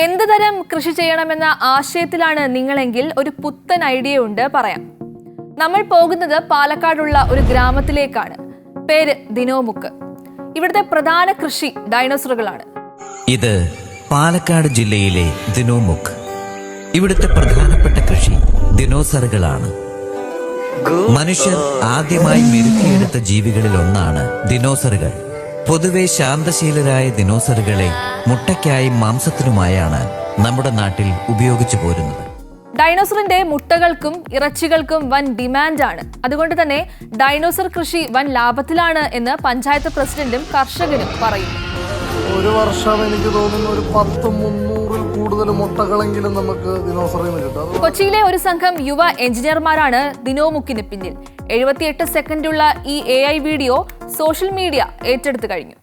എന്ത് തരം കൃഷി ചെയ്യണമെന്ന ആശയത്തിലാണ് നിങ്ങളെങ്കിൽ ഒരു പുത്തൻ ഐഡിയ ഉണ്ട് പറയാം. നമ്മൾ പോകുന്നത് പാലക്കാടുള്ള ഒരു ഗ്രാമത്തിലേക്കാണ്. പേര് ദിനോമുക്ക്. ഇവിടുത്തെ പ്രധാന കൃഷി ഡൈനോസറുകളാണ്. ഇത് പാലക്കാട് ജില്ലയിലെ ദിനോമുക്ക്. ഇവിടുത്തെ പ്രധാനപ്പെട്ട കൃഷി ദിനോസറുകളാണ്. മനുഷ്യർ ആദ്യമായി മെരുക്കിയെടുത്ത ജീവികളിൽ ഒന്നാണ് ദിനോസറുകൾ. പൊതുവെ ശാന്തശീലരായ ദിനോസറുകളെ മുട്ടയ്ക്കായും മാംസത്തിനുമായാണ് നമ്മുടെ നാട്ടിൽ ഉപയോഗിച്ചു പോരുന്നത്. ഡൈനോസറിന്റെ മുട്ടകൾക്കും ഇറച്ചികൾക്കും വൻ ഡിമാൻഡാണ്. അതുകൊണ്ട് തന്നെ ഡൈനോസർ കൃഷി വൻ ലാഭത്തിലാണ് എന്ന് പഞ്ചായത്ത് പ്രസിഡന്റും കർഷകരും പറയുന്നു. ഒരു വർഷം എനിക്ക് തോന്നുന്നു ഒരു 100-300 കൂടുതൽ മുട്ടകളെങ്കിലും നമുക്ക് ദിനോസറിൽ നിന്ന് കിട്ടും. കൊച്ചിയിലെ ഒരു സംഘം യുവ എഞ്ചിനീയർമാരാണ് ദിനോമുക്കിന് പിന്നിൽ. 78 സെക്കൻഡുള്ള ഈ AI വീഡിയോ സോഷ്യൽ മീഡിയ ഏറ്റെടുത്തു കഴിഞ്ഞു.